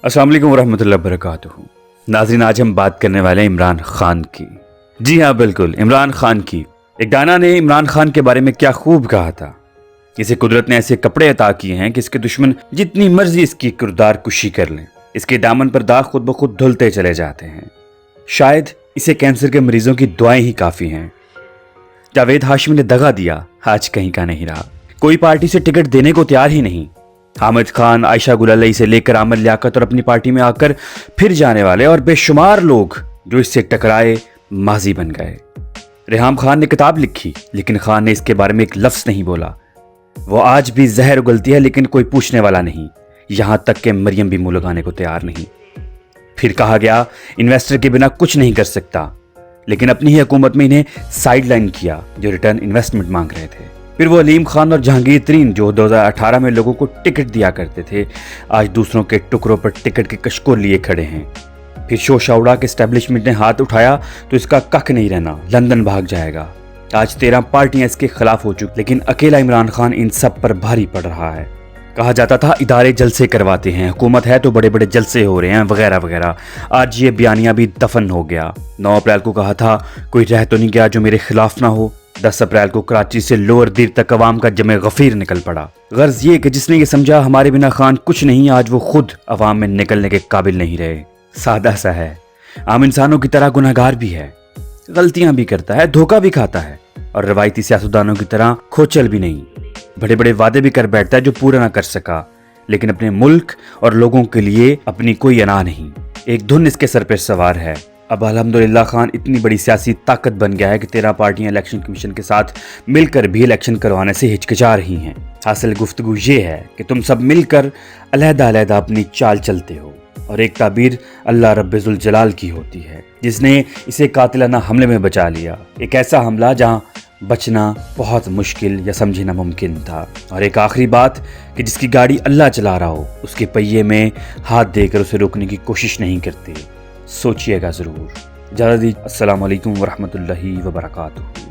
अस्सलाम वालेकुम वरहमतुल्लाहि वबरकातुहू। नाज़रीन, आज हम बात करने वाले हैं इमरान खान की। जी हाँ, बिल्कुल इमरान खान की। एक दाना ने इमरान खान के बारे में क्या खूब कहा था। इसे कुदरत ने ऐसे कपड़े अता किए हैं कि इसके दुश्मन जितनी मर्जी इसकी किरदार कुशी कर लें, इसके दामन पर दाग खुद ब खुद धुलते चले जाते हैं। शायद इसे कैंसर के मरीजों की दुआएं ही काफ़ी हैं। जावेद हाशमी ने दगा दिया, आज कहीं का नहीं रहा। कोई पार्टी से टिकट देने को तैयार ही नहीं। हामिद खान, आयशा गुलाली से लेकर आमिर लियाकत और अपनी पार्टी में आकर फिर जाने वाले और बेशुमार लोग जो इससे टकराए माजी बन गए। रेहाम खान ने किताब लिखी, लेकिन खान ने इसके बारे में एक लफ्ज नहीं बोला। वो आज भी जहर उगलती है, लेकिन कोई पूछने वाला नहीं। यहां तक कि मरियम भी मुंह लगाने को तैयार नहीं। फिर कहा गया इन्वेस्टर के बिना कुछ नहीं कर सकता, लेकिन अपनी ही हुकूमत में इन्हें साइडलाइन किया जो रिटर्न इन्वेस्टमेंट मांग रहे थे। फिर वो अलीम खान और जहांगीर तरीन जो 2018 में लोगों को टिकट दिया करते थे, आज दूसरों के टुकड़ों पर टिकट के कशकों लिए खड़े हैं। फिर शोशा उड़ा के एस्टेब्लिशमेंट ने हाथ उठाया तो इसका कख नहीं रहना, लंदन भाग जाएगा। आज 13 पार्टियां इसके खिलाफ हो चुकी, लेकिन अकेला इमरान खान इन सब पर भारी पड़ रहा है। कहा जाता था इदारे जलसे करवाते हैं, हुकूमत है तो बड़े बड़े जलसे हो रहे हैं वगैरह वगैरह। आज ये बयानिया भी दफन हो गया। 9 अप्रैल को कहा था कोई रह तो नहीं गया जो मेरे खिलाफ ना हो। 10 अप्रैल को कराची से लोअर दीर तक अवाम का जमे गफीर निकल पड़ा। गर्ज ये कि जिसने ये समझा हमारे बिना खान कुछ नहीं, आज वो खुद अवाम में निकलने के काबिल नहीं रहे। सादा सा है, आम इंसानों की तरह गुनहगार भी है, गलतियां भी करता है, धोखा भी खाता है और रवायती सियासतदानों की तरह खोचल भी नहीं। बड़े बड़े वादे भी कर बैठता है जो पूरा ना कर सका, लेकिन अपने मुल्क और लोगों के लिए अपनी कोई अना नहीं। एक धुन इसके सर पर सवार है। अब अल्हम्दुलिल्लाह खान इतनी बड़ी सियासी ताकत बन गया है कि 13 पार्टियां इलेक्शन कमीशन के साथ मिलकर भी इलेक्शन करवाने से हिचकिचा रही हैं। हासिल गुफ्तगू ये है कि तुम सब मिलकर अलहदा अपनी चाल चलते हो, और एक ताबीर अल्लाह रब्बुल जलाल की होती है जिसने इसे कातिलाना हमले में बचा लिया। एक ऐसा हमला जहां बचना बहुत मुश्किल या समझना मुमकिन था। और एक आखिरी बात कि जिसकी गाड़ी अल्लाह चला रहा हो, उसके पहिए में हाथ देकर उसे रोकने की कोशिश नहीं करते। सोचिएगा ज़रूर। इजाज़त दीजिए। अस्सलाम वालेकुम वरहमतुल्लाहि वबरकातुहू।